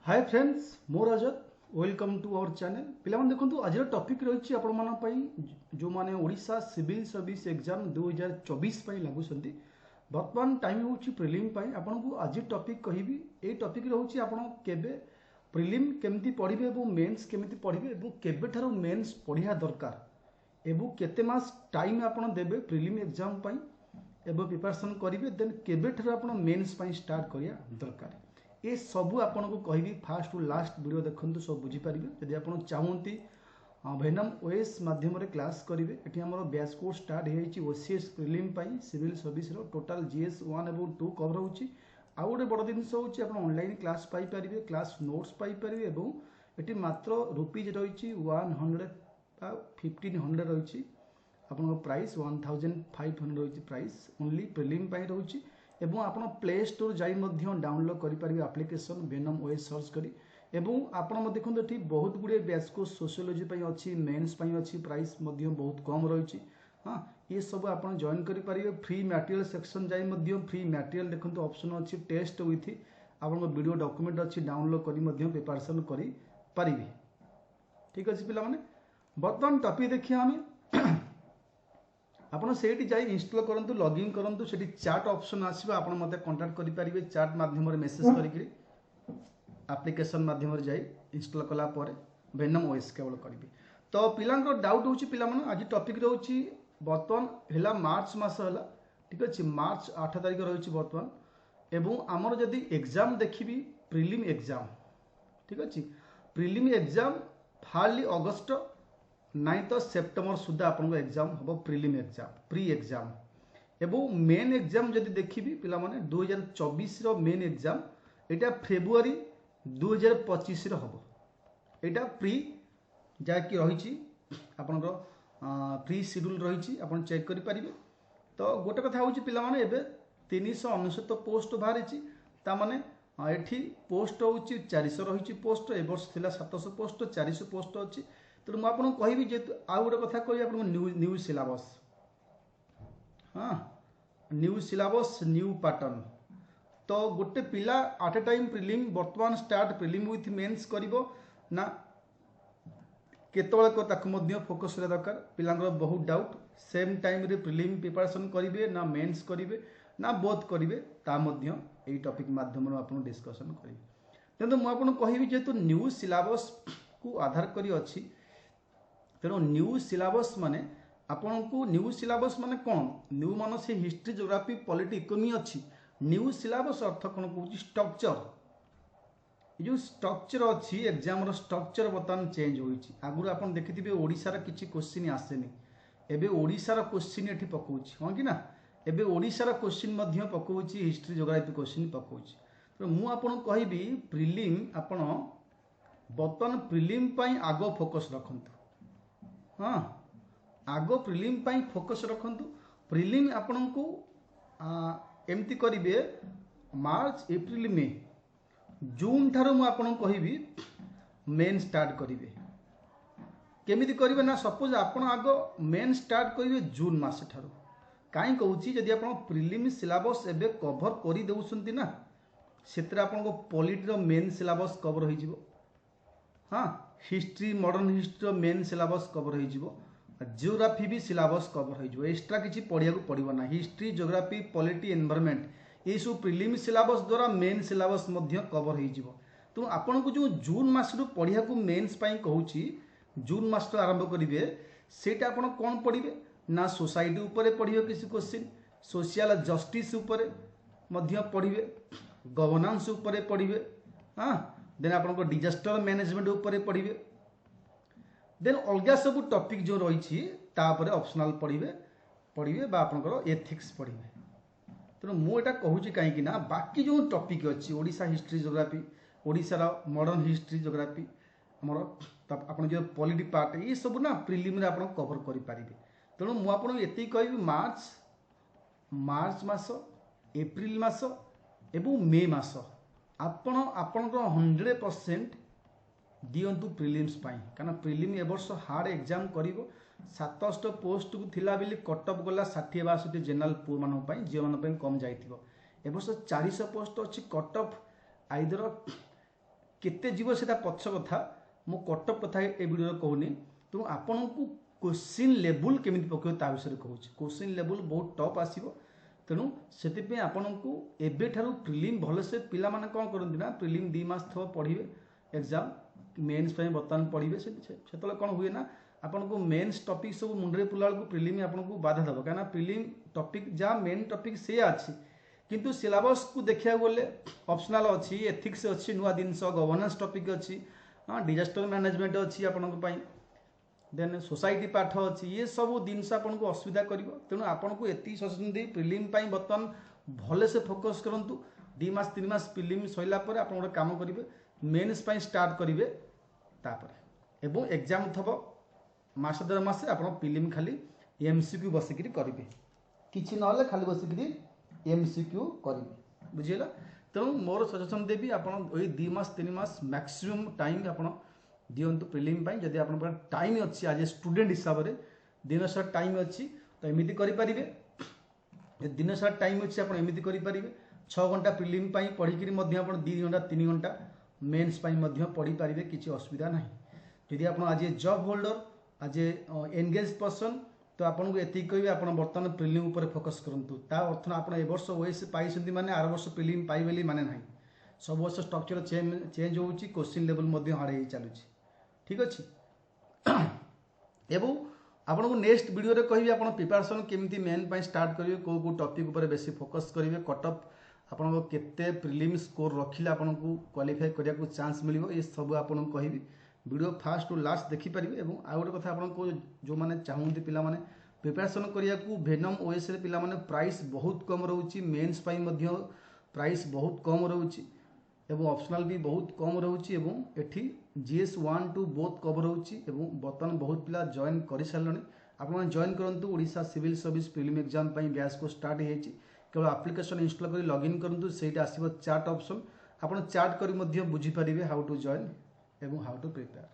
हाय friends मोर Rajat welcome to our channel पिला देखो आज टॉपिक रही जो माने ओडिशा सिविल सर्विस एग्जाम 2024 लगुंट बर्तमान टाइम हूँ प्रिलिम आपन को आज टॉपिक कहि ए टॉपिक रोचे आपन केबे प्रिलिम केमती पढ़िबे एवं मेंस केमती पढ़िबे एवं केबे ठारो मेंस पढ़िया दरकार एवं केते मास टाइम आपन देबे प्रिलिम एग्जाम पई एवं प्रिपरेशन करेंगे देन केबे ठारो आपन मेंस पई स्टार्ट करिया दरकार ये सबू आपन को कहि फास्ट टू लास्ट वीडियो देखते सब बुझीपारे जदि आप चाहती वेनम ओएस माध्यम क्लास करेंगे ये आम बैच कोर्स स्टार्ट हो OCS prelim civil service total GS 1 और 2 कवर होची आउ गोटे बड़ जिन आप online class Piper class notes Piper ये मात्र रुपीज रही 1500 रही आप प्राइस 1500 रही प्राइस ओनली प्रिलिम रही एवं आप प्ले स्टोर जाई डाउनलोड करेंगे आप्लिकेसन वेनम ओएस सर्च करी एवं आपड़ देखो ये बहुत गुड़े बैच कोर्स सोशियोलॉजी अच्छी मेन्स अच्छी प्राइस बहुत कम रही हाँ ये सब आप जॉइन करेंगे फ्री मटेरियल सेक्शन जाई फ्री मटेरियल देखो ऑप्शन अच्छी टेस्ट विथ आप वीडियो डॉक्यूमेंट अच्छी डाउनलोड कर प्रिपरेशन करें ठीक अच्छे पे बर्तमान टॉपिक देखिए आम आपड़ से इनस्टॉल करूँ लॉगिन करूँ से चैट ऑप्शन आसो आप मत कांटेक्ट करेंगे चैट माध्यम मेसेज करी एप्लिकेशन माध्यम जाई इनस्टॉल कलापर वेनम ओएस केवल करी तो पिला डाउट होची पिला मन आज टॉपिक रोची बर्तमान है मार्च मास है ठीक अच्छे मार्च 8 तारिख रही बर्तमान एवं आमर जदि एग्जाम देखी प्रिलिम एग्जाम ठीक अच्छे प्रिलिम एग्जाम फार्ली अगस्ट 9 सेप्टेम्बर सुधा आपन एग्जाम हम प्रिलिम एग्जाम प्री एग्जाम एवं मेन एग्जाम जदि देखी पिला माने 2024 रो मेन एग्जाम एटा फेब्रुआरी 2025 रो हम एटा प्री जाकि रही आपन प्री शेड्यूल रही आपन चेक करि परिबे तो गोटे कथा होची पिला माने एबे 399 पोस्ट बाहरी ता माने एठी पोस्ट होची 400 रही पोस्ट ए वर्ष थिला 700 पोस्ट 400 पोस्ट अछि तो मुझे आपको कहि जेतु आउ गोटे कथा कहि आपको न्यू सिलेबस हाँ न्यू सिलेबस न्यू पैटर्न तो गोटे पिला एट ए टाइम प्रिलिम बर्तमान स्टार्ट प्रिलिम विथ मेंस करिवो ना केतबेले को फोकस दरकार पिलांगर बहुत डाउट सेम टाइम रे प्रिलिम प्रिपरेशन करेंगे ना मेंस करेंगे ना बोथ करेंगे ता मध्य एई टॉपिक माध्यम आपन डिस्कशन करेंगे तेणु मुझे आपको कहि जेतु न्यू सिलेबस को आधार करी अछि तेणु न्यू सिलेबस माने आपन को न्यू सिलेबस माने कौन न्यू मान से हिस्ट्री जोग्राफी पॉलिटी इकोनॉमी अच्छी न्यू सिलेबस अर्थ कौन कहूँ स्ट्रक्चर जो स्ट्रक्चर अच्छी एग्जाम स्ट्रक्चर बर्तमान चेंज होती आगुरी आप देखिए ओडिशार किसी क्वेश्चन आसेनी एबे ओडिशार क्वेश्चन ये पकाउछि हाँ कि ना एबे ओडिशार क्वेश्चन पकाउछि हिस्ट्री जोग्राफी क्वेश्चन पकाउछि तो मु आपन कहबी प्रिलिम आपण बर्तमान प्रिलिम पई आगो फोकस रखंतु हाँ आग प्रिलिम पई फोकस रखंतु प्रिलिम आपण को एमती करिवे मार्च एप्रिल मे जून ठारो मु आपण कहबी मेन स्टार्ट करिवे केमिति करिवे ना सपोज आपण आग मेन स्टार्ट करिवे जून मास ठारो काई कहूची जदि आपण प्रिलिम सिलेबस एबे कवर करि देउसंती ना सेतरा आपण को पॉलिटी रो मेन सिलेबस कवर होई जिवो हाँ history modern history main syllabus cover हो जियोग्राफी भी सिलेबस कवर हो एक्स्ट्रा किसी पढ़िया पड़ो ना हिस्ट्री जियोग्राफी पॉलिटी एनवायरनमेंट ये सब प्रिलिम सिलेबस द्वारा मेन सिलेबस कवर हो तेणु आपन को जो जून मास पढ़िया मेन्स कहूँ जून मास आरंभ करेंगे सेटा आपन कौन पढ़े ना सोसाइटी उपरे पढ़िए किसी क्वेश्चन सोशल जस्टिस उपरे पढ़े गवर्नेंस उपरे पढ़े हाँ देन आपको डिजास्टर मैनेजमेंट उपरे पढ़े देन अलग सब टॉपिक जो रही ऑप्शनल पढ़े आपंकर एथिक्स पढ़े तेणु मुझे कहूँ कहीं बाकी जो टॉपिक अच्छी ओडिशा हिस्ट्री जोग्राफी ओडिशार मॉडर्न हिस्ट्री जोग्राफी आमर आप जो पॉलिटी पार्ट ये सब ना प्रिलिम रे आप कवर करेंगे तेणु मुझे कह मार्च मास एप्रिल मास एवं मे मास आपण आपणकर 100% दिंतु प्रिलिम्स कारण प्रिलिम ए वर्ष हार्ड एग्जाम कर 700 पोस्ट को थिला बेली कटअप गला 60-62 जेनराल पुओ मान झील मान कम जाइथिबो ए वर्ष 400 पोस्ट अच्छी कटअप आइदर केते जीव सेटा पछ कथा मु कटअप कथा ए वीडियो कहूनी तेणु आपन को क्वेश्चन लेवल केमिति पकेव ता विषय कहूँ क्वेश्चन लेवल बहुत टप आसीबो तेणु से आपन को एबे ठारू प्रिलिम भलसे पिला माने कौन करती ना प्रिलिम 2 मास थो पढ़िबे एग्जाम मेन्स बर्तमान पढ़िबे से कौन हुए ना आपन को मेन्स टॉपिक सब मुंडे पुला को प्रिलिम आपन को बाधा दब कहीं प्रिलिम टॉपिक जहाँ मेन टॉपिक से अच्छी किंतु सिलेबस को देखा गले ऑप्शनल अच्छी एथिक्स अच्छी नुआ जिनस गवर्नेंस टॉपिक अच्छी डिजास्टर मैनेजमेंट अच्छी आपन देन सोसाइटी पाठ अच्छी ये सब जिनस आपन को असुविधा कर तेणु आपन को एति सचेतन दे प्रिलिम बर्तमान भले से फोकस करूँ 2 मास 3 मास प्रिलिम सैला पर आप गोटे काम करेंगे मेन्स स्टार्ट करेंगे तापर एवं एग्जाम थब मास 1.5 मास आप प्रिलिम खाली एमसीक्यू बसिक करेंगे किसी ना खाली बसिक एमसीक्यू करेंगे बुझीगला तेणु मोर सजेसन देवी आप 2 मास 3 मास मैक्सिमम टाइम आप दिंतु प्रिलिम जदि आप टाइम अच्छी आज ए स्टूडेंट हिसाब से दिन सारा टाइम अच्छी तो एमती करेंगे दिन सारा टाइम अच्छी आप एमती करेंगे 6 घंटा प्रिलिम पढ़ी 2 घंटा 3 घंटा मेन्स पढ़ी पारे किसी असुविधा ना जदि आप आज ए जॉब होल्डर आज ए एंगेज पर्सन तो आपन को एति कहि आप बर्तमान प्रिलिम ऊपर फोकस करंतु ता अर्थ आप ए वर्ष ओएस पाइसंती माने आर वर्ष प्रिलिम पाइबेली माने नाही सब वर्ष स्ट्रक्चर चेंज होउची क्वेश्चन लेवल मध्ये हाड़े चलुची ठीक अच्छे एवं आपन को नेक्स्ट वीडियो रे कहि आपन प्रिपरेशन केमती मेन पई स्टार्ट करिवे को टॉपिक ऊपर बेसी फोकस करिवे कटअप आपन को केते प्रिलिम स्कोर रखिले आपन को क्वालिफाई करिया को चांस मिलिबो ये सब आपन को कहिबी वीडियो फास्ट टू लास्ट देखि पारिबे एवं आ गोटे कथा आपन को जो माने चाहूंती पिला माने प्रिपरेशन करिया को वेनम ओएस रे पिला माने प्राइस बहुत कम रहउची मेंस पई मध्य प्राइस बहुत कम रहउची एवं ऑप्शनल भी बहुत कम रहउची एवं एठी जीएस 1 2 बोथ कवर होउची एवं बर्तमान बहुत पिला जॉइन करि सारलनी आपन जॉइन करंतु Odisha civil service prelim exam पई बैच को स्टार्ट हेची केवल एप्लिकेशन इंस्टॉल करी लॉगिन करंतु सेटा आसीबो चैट ऑप्शन आपन चैट करी मध्य बुझी पारिबे हाउ टू जॉइन एवं हाउ टू प्रिपेयर।